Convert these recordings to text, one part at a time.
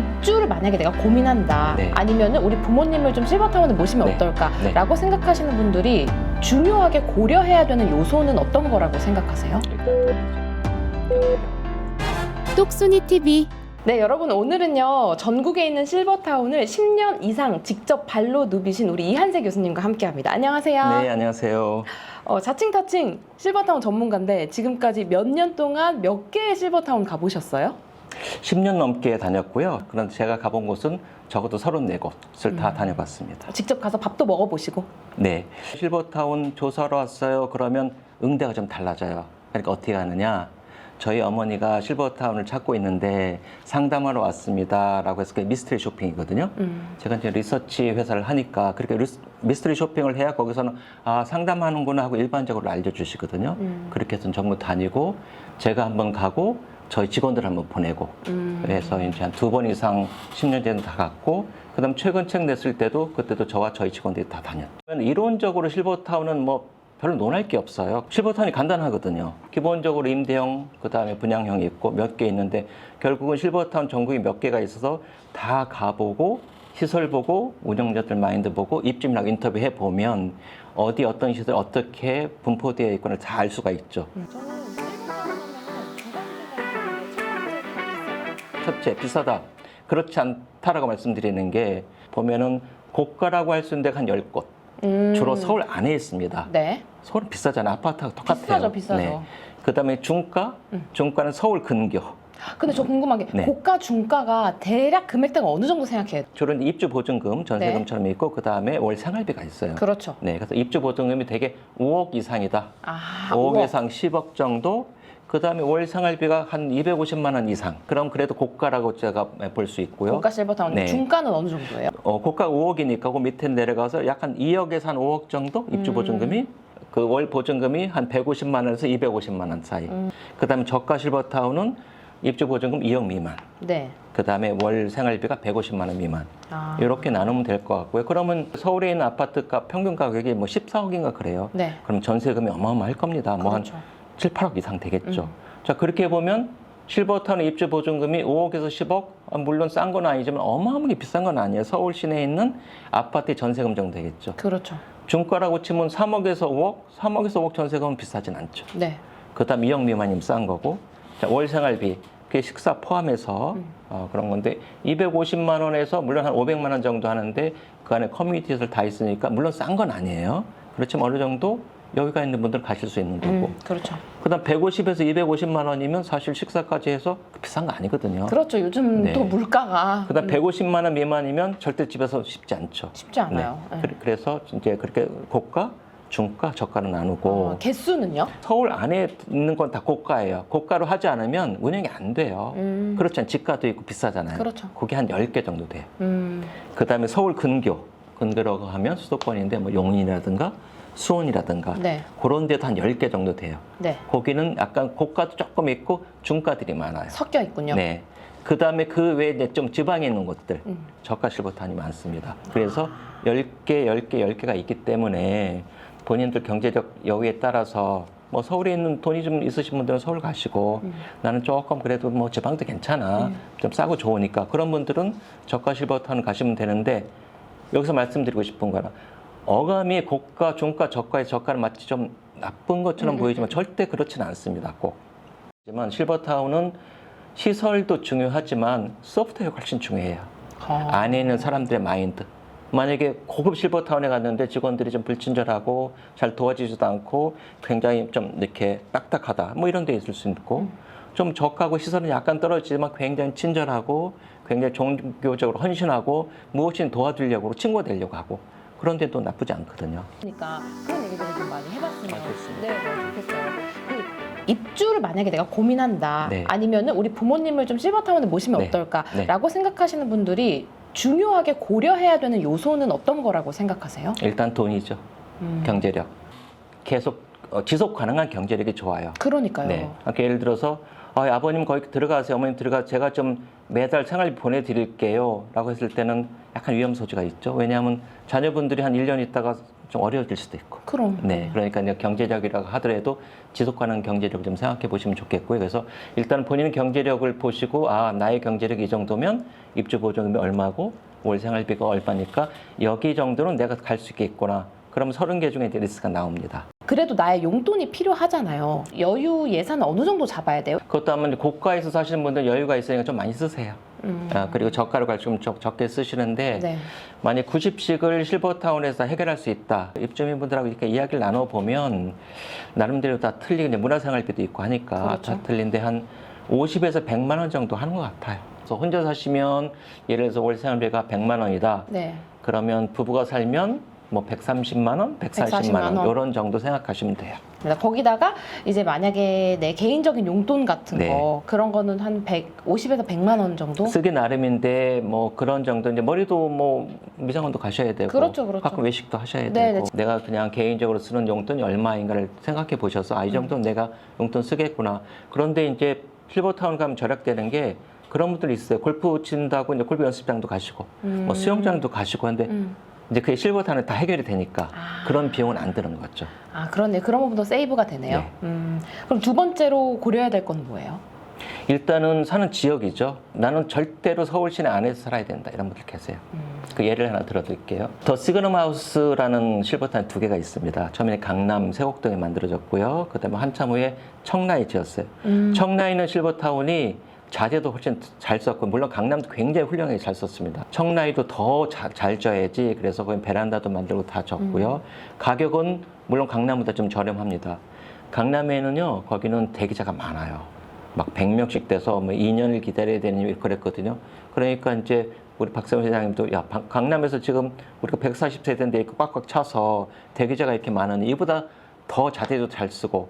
입주를 만약에 내가 고민한다, 네. 아니면은 우리 부모님을 좀 실버타운에 모시면 네. 어떨까라고 생각하시는 분들이 중요하게 고려해야 되는 요소는 어떤 거라고 생각하세요? 똑순이 TV. 네, 여러분, 오늘은요 전국에 있는 실버타운을 10년 이상 직접 발로 누비신 우리 이한세 교수님과 함께합니다. 안녕하세요. 네, 안녕하세요. 자칭 타칭 실버타운 전문가인데 지금까지 몇 년 동안 몇 개의 실버타운 가보셨어요? 10년 넘게 다녔고요. 그런데 제가 가본 곳은 적어도 34곳을 다 다녀봤습니다. 직접 가서 밥도 먹어보시고. 네. 실버타운 조사로 왔어요. 그러면 응대가 좀 달라져요. 그러니까 어떻게 하느냐. 저희 어머니가 실버타운을 찾고 있는데 상담하러 왔습니다. 라고 해서 그게 미스터리 쇼핑이거든요. 제가 이제 리서치 회사를 하니까 그렇게 미스터리 쇼핑을 해야 거기서는 상담하는구나 하고 일반적으로 알려주시거든요. 그렇게 해서 전부 다니고 제가 한번 가고 저희 직원들 한번 보내고 그래서 이제 한 2번 이상 10년 전에 다 갔고 그다음 최근 책 냈을 때도 그때도 저와 저희 직원들이 다 다녔죠. 이론적으로 실버타운은 뭐 별로 논할 게 없어요. 실버타운이 간단하거든요. 기본적으로 임대형, 그다음에 분양형이 있고 몇 개 있는데 결국은 실버타운 전국에 몇 개가 있어서 다 가보고 시설 보고 운영자들 마인드 보고 입주민하고 인터뷰해 보면 어디 어떤 시설 어떻게 분포되어 있거나 다 알 수가 있죠. 첫째, 비싸다. 그렇지 않다라고 말씀드리는 게 보면은 고가라고 할 수 있는 데가 한 10곳. 주로 서울 안에 있습니다. 네. 서울은 비싸잖아요. 아파트하고 똑같아요. 비싸죠. 그다음에 중가? 중가는 서울 근교. 근데 저 궁금한 게 네. 고가, 중가가 대략 금액대가 어느 정도 생각해요? 주로 입주 보증금, 전세금처럼 있고 그다음에 월 생활비가 있어요. 그렇죠. 네, 그래서 입주 보증금이 되게 5억 이상이다. 5억 5억. 이상 10억 정도. 그다음에 월 생활비가 한 250만 원 이상. 그럼 그래도 고가라고 제가 볼 수 있고요. 고가 실버타운. 네. 중가는 어느 정도예요? 고가 5억이니까 그 밑에 내려가서 약 한 2억에서 한 5억 정도 입주 보증금이 그 월 보증금이 한 150만 원에서 250만 원 사이. 그다음에 저가 실버타운은 입주 보증금 2억 미만. 네. 그다음에 월 생활비가 150만 원 미만. 이렇게 나누면 될 것 같고요. 그러면 서울에 있는 아파트 값 평균 가격이 뭐 14억인가 그래요. 네. 그럼 전세금이 어마어마할 겁니다. 뭐 한 그렇죠. 7, 8억 이상 되겠죠. 자, 그렇게 보면 실버타운 입주 보증금이 5억에서 10억, 물론 싼 건 아니지만 어마어마하게 비싼 건 아니에요. 서울 시내에 있는 아파트의 전세금 정도 되겠죠. 그렇죠. 중가라고 치면 3억에서 5억, 3억에서 5억 전세금은 비싸진 않죠. 네. 그다음 2억 미만이면 싼 거고, 자, 월 생활비, 그게 식사 포함해서 그런 건데 250만 원에서 물론 한 500만 원 정도 하는데 그 안에 커뮤니티 시설 다 있으니까 물론 싼 건 아니에요. 그렇지만 어느 정도 여기가 있는 분들 가실 수 있는 거고. 그렇죠. 그다음 150에서 250만 원이면 사실 식사까지 해서 비싼 거 아니거든요. 그렇죠. 요즘 네. 또 물가가 그다음 150만 원 미만이면 절대 집에서 쉽지 않죠. 쉽지 않아요. 네. 그래서 이제 그렇게 고가, 중가, 저가로 나누고 개수는요? 서울 안에 있는 건 다 고가예요. 고가로 하지 않으면 운영이 안 돼요. 그렇잖아요. 집가도 있고 비싸잖아요. 그렇죠. 그게 한 10개 정도 돼요. 음. 그다음에 서울 근교라고 하면 수도권인데 뭐 용인이라든가 수원이라든가 네. 그런 데도 한 10개 정도 돼요. 네. 거기는 약간 고가도 조금 있고 중가들이 많아요. 섞여 있군요. 네. 그다음에 그 외에 이제 좀 지방에 있는 곳들 저가 실버타운이 많습니다. 그래서 10개가 있기 때문에 본인들 경제적 여유에 따라서 뭐 서울에 있는 돈이 좀 있으신 분들은 서울 가시고 나는 조금 그래도 뭐 지방도 괜찮아. 좀 싸고 좋으니까 그런 분들은 저가 실버타운 가시면 되는데 여기서 말씀드리고 싶은 거는 어감이 고가, 중가, 저가의 저가는 마치 좀 나쁜 것처럼 보이지만 절대 그렇지는 않습니다. 꼭. 하지만 실버타운은 시설도 중요하지만 소프트웨어가 훨씬 중요해요. 안에 있는 사람들의 마인드. 만약에 고급 실버타운에 갔는데 직원들이 좀 불친절하고 잘 도와주지도 않고 굉장히 좀 이렇게 딱딱하다. 뭐 이런 데 있을 수 있고 좀 저가고 시설은 약간 떨어지지만 굉장히 친절하고 굉장히 종교적으로 헌신하고 무엇이든 도와주려고 친구가 되려고 하고 그런 데도 나쁘지 않거든요. 그러니까 그런 얘기들을 좀 많이 해봤으면 좋습니다. 네, 좋겠어요. 입주를 만약에 내가 고민한다, 네. 아니면은 우리 부모님을 좀 실버타운에 모시면 네. 어떨까라고 생각하시는 분들이 중요하게 고려해야 되는 요소는 어떤 거라고 생각하세요? 일단 돈이죠. 경제력. 계속 지속 가능한 경제력이 좋아요. 그러니까요. 네. 그러니까 예를 들어서 아버님 거기 들어가세요. 어머님 제가 좀 매달 생활비 보내드릴게요. 라고 했을 때는 약간 위험 소지가 있죠. 왜냐하면 자녀분들이 한 1년 있다가 좀 어려워질 수도 있고. 그럼. 네, 그러니까 이제 경제력이라고 하더라도 지속 가능 경제력 좀 생각해 보시면 좋겠고요. 그래서 일단 본인 경제력을 보시고 아 나의 경제력이 이 정도면 입주 보조금이 얼마고 월 생활비가 얼마니까 여기 정도는 내가 갈 수 있겠구나. 그럼 30개 중에 이제 리스트가 나옵니다. 그래도 나의 용돈이 필요하잖아요. 여유 예산은 어느 정도 잡아야 돼요? 그것도 아마 이제 고가에서 사시는 분들 여유가 있으니까 좀 많이 쓰세요. 그리고 저가로 갈 좀 적게 쓰시는데 네. 만약 90씩을 실버타운에서 해결할 수 있다. 입주민분들하고 이렇게 이야기를 나눠보면 나름대로 다 틀리게 이제 문화생활비도 있고 하니까 그렇죠. 다 틀린데 한 50에서 100만 원 정도 하는 것 같아요. 그래서 혼자 사시면 예를 들어서 월 생활비가 100만 원이다. 네. 그러면 부부가 살면 뭐 130만 원, 140만 원 이런 정도 생각하시면 돼요. 거기다가 이제 만약에 내 개인적인 용돈 같은 네. 거 그런 거는 한 150에서 100만 원 정도? 쓰기 나름인데 뭐 그런 정도 이제 머리도 뭐 미장원도 가셔야 되고 그렇죠, 그렇죠. 가끔 외식도 하셔야 네, 되고 네. 내가 그냥 개인적으로 쓰는 용돈이 얼마인가를 생각해 보셔서 아 이 정도는 내가 용돈 쓰겠구나. 그런데 이제 실버타운 가면 절약되는 게 그런 분들이 있어요. 골프 친다고 이제 골프 연습장도 가시고 뭐 수영장도 가시고 하는데 이제 그게 실버타운에 다 해결이 되니까 그런 비용은 안 드는 거죠. 아, 그렇네. 그런 부분도 세이브가 되네요. 그럼 두 번째로 고려해야 될 건 뭐예요? 일단은 사는 지역이죠. 나는 절대로 서울 시내 안에서 살아야 된다. 이런 분들 계세요. 그 예를 하나 들어드릴게요. 더 시그넘 하우스라는 실버타운 2개가 있습니다. 처음에 강남 세곡동에 만들어졌고요. 그다음에 한참 후에 청라에 지었어요. 청라에는 실버타운이 자재도 훨씬 잘 썼고 물론 강남도 굉장히 훌륭하게 잘 썼습니다. 청라에도 더 잘 져야지. 그래서 거기 베란다도 만들고 다 졌고요. 가격은 물론 강남보다 좀 저렴합니다. 강남에는요. 거기는 대기자가 많아요. 막 100명씩 돼서 뭐 2년을 기다려야 되는 그랬거든요. 그러니까 이제 우리 박세훈 회장님도 야 강남에서 지금 우리가 140세대인데 이렇게 꽉꽉 차서 대기자가 이렇게 많으니 이보다 더 자재도 잘 쓰고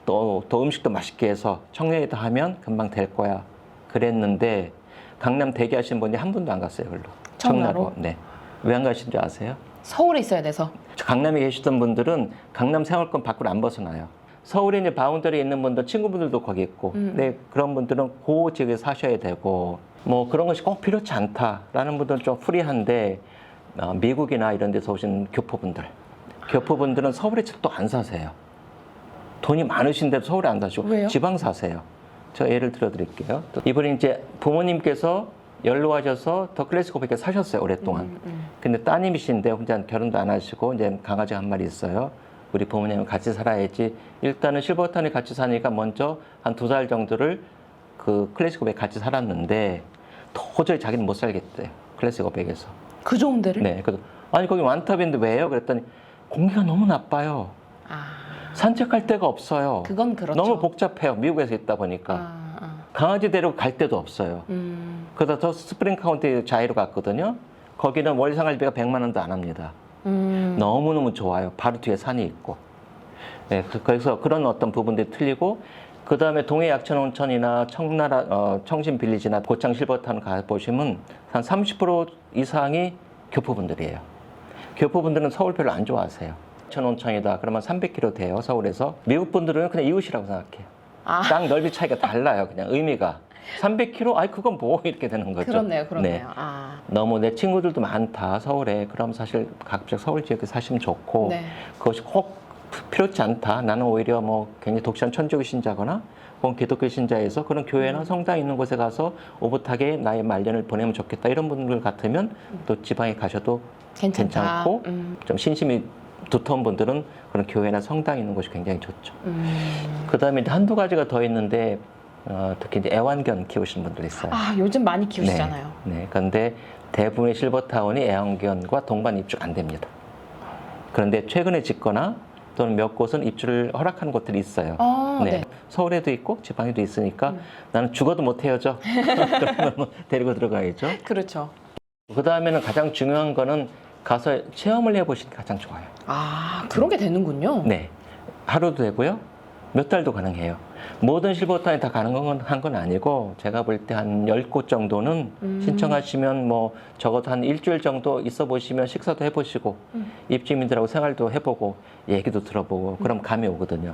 또 음식도 맛있게 해서 청량에다 하면 금방 될 거야. 그랬는데 강남 대기하시는 분이 한 분도 안 갔어요, 별로. 청라로? 네. 왜 안 가신 줄 아세요? 서울에 있어야 돼서. 강남에 계시던 분들은 강남 생활권 밖으로 안 벗어나요. 서울에 이제 바운더리에 있는 분들, 친구분들도 거기 있고, 근데 그런 분들은 그 지역에 사셔야 되고, 뭐 그런 것이 꼭 필요치 않다라는 분들은 좀 프리한데, 미국이나 이런 데서 오신 교포분들은 서울에 또 안 사세요. 돈이 많으신데도 서울에 안 사시고, 왜요? 지방 사세요. 저 예를 들어 드릴게요. 이번에 이제 부모님께서 연로하셔서 더 클래식 호백에 사셨어요, 오랫동안. 근데 따님이신데 혼자 결혼도 안 하시고, 이제 강아지가 한 마리 있어요. 우리 부모님은 같이 살아야지. 일단은 실버타운에 같이 사니까 먼저 한 2달 정도를 그 클래식 오백 같이 살았는데 도저히 자기는 못 살겠대요. 클래식 오백에서. 그 좋은 데를? 네. 그래서 아니 거기 완탑인데 왜요? 그랬더니 공기가 너무 나빠요. 아, 산책할 데가 없어요. 그건 그렇죠. 너무 복잡해요. 미국에서 있다 보니까. 강아지 데리고 갈 데도 없어요. 그러다 저 스프링 카운티 자이로 갔거든요. 거기는 월 생활비가 100만 원도 안 합니다. 너무너무 좋아요. 바로 뒤에 산이 있고. 네, 그래서 그런 어떤 부분들이 틀리고, 그 다음에 동해 약천 온천이나 청신 빌리지나 고창 실버타운 가보시면 한 30% 이상이 교포분들이에요. 교포분들은 서울 별로 안 좋아하세요. 약천 온천이다. 그러면 300km 돼요, 서울에서. 미국 분들은 그냥 이웃이라고 생각해요. 아. 땅 넓이 차이가 달라요, 그냥 의미가. 300km? 아이, 그건 뭐, 이렇게 되는 거죠. 그렇네요, 그렇네요. 네. 아. 너무 내 친구들도 많다 서울에. 그럼 사실 가급적 서울 지역에 사시면 좋고 네. 그것이 꼭 필요치 않다. 나는 오히려 뭐 굉장히 독실한 천주교 신자거나 혹은 기독교 신자에서 그런 교회나 성당 있는 곳에 가서 오붓하게 나의 말년을 보내면 좋겠다. 이런 분들 같으면 또 지방에 가셔도 괜찮다. 괜찮고 좀 신심이 두터운 분들은 그런 교회나 성당 있는 곳이 굉장히 좋죠. 그다음에 이제 한두 가지가 더 있는데 특히 이제 애완견 키우시는 분들 있어요. 아, 요즘 많이 키우시잖아요. 네. 그런데 대부분의 실버타운이 애완견과 동반 입주가 안 됩니다. 그런데 최근에 짓거나 또는 몇 곳은 입주를 허락하는 곳들이 있어요. 네. 서울에도 있고 지방에도 있으니까 나는 죽어도 못 헤어져. 그러면 데리고 들어가야죠. 그렇죠. 그 다음에는 가장 중요한 거는 가서 체험을 해보시는 게 가장 좋아요. 아, 그런 게 되는군요. 네. 하루도 되고요. 몇 달도 가능해요. 모든 실버타운이 다 가능한 건 아니고 제가 볼 때 한 10곳 정도는 신청하시면 뭐 적어도 한 일주일 정도 있어 보시면 식사도 해보시고 입주민들하고 생활도 해보고 얘기도 들어보고 그럼 감이 오거든요.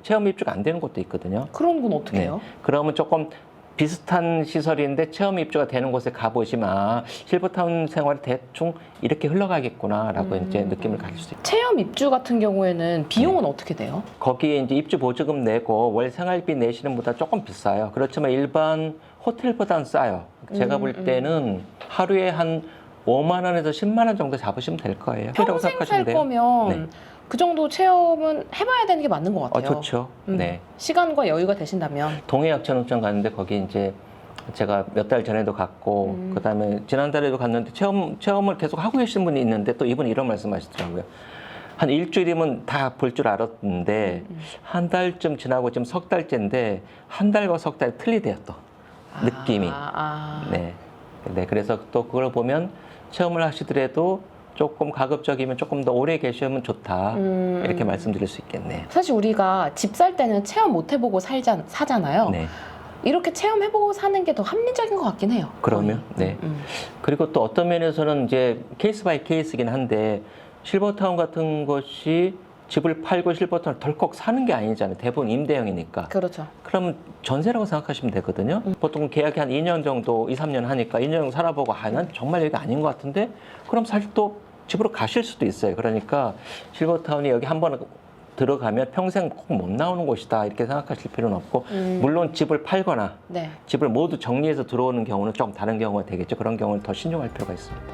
체험 입주가 안 되는 곳도 있거든요. 그런 건 어떻게 해요? 그러면 조금 비슷한 시설인데 체험 입주가 되는 곳에 가보시면 실버타운 생활이 대충 이렇게 흘러가겠구나라고 이제 느낌을 가질 수 있어요. 체험 입주 같은 경우에는 비용은 어떻게 돼요? 거기에 이제 입주 보조금 내고 월 생활비 내시는 보다 조금 비싸요. 그렇지만 일반 호텔보다는 싸요. 제가 볼 때는 하루에 한 5만 원에서 10만 원 정도 잡으시면 될 거예요. 평생 살 거면 네. 그 정도 체험은 해봐야 되는 게 맞는 것 같아요. 좋죠. 네. 시간과 여유가 되신다면. 동해약천운천 갔는데 거기 이제 제가 몇 달 전에도 갔고 그다음에 지난달에도 갔는데 체험을 계속 하고 계신 분이 있는데 또 이분이 이런 말씀하시더라고요. 한 일주일이면 다 볼 줄 알았는데 한 달쯤 지나고 지금 석 달째인데 한 달과 석 달 틀리대요 또 느낌이. 네. 네. 그래서 또 그걸 보면 체험을 하시더라도 조금 가급적이면 조금 더 오래 계시면 좋다 이렇게 말씀드릴 수 있겠네요. 사실 우리가 집 살 때는 체험 못 해보고 사잖아요. 네. 이렇게 체험해보고 사는 게 더 합리적인 것 같긴 해요. 그러면 네. 그리고 또 어떤 면에서는 이제 케이스 바이 케이스긴 한데 실버타운 같은 것이 집을 팔고 실버타운을 덜컥 사는 게 아니잖아요. 대부분 임대형이니까. 그렇죠. 그러면 전세라고 생각하시면 되거든요. 보통 계약이 한 2년 정도, 2, 3년 하니까 2년 정도 살아보고 난 정말 여기가 아닌 것 같은데 그럼 사실 또 집으로 가실 수도 있어요. 그러니까 실버타운이 여기 한번 들어가면 평생 꼭 못 나오는 곳이다 이렇게 생각하실 필요는 없고 물론 집을 팔거나 네. 집을 모두 정리해서 들어오는 경우는 좀 다른 경우가 되겠죠. 그런 경우는 더 신중할 필요가 있습니다.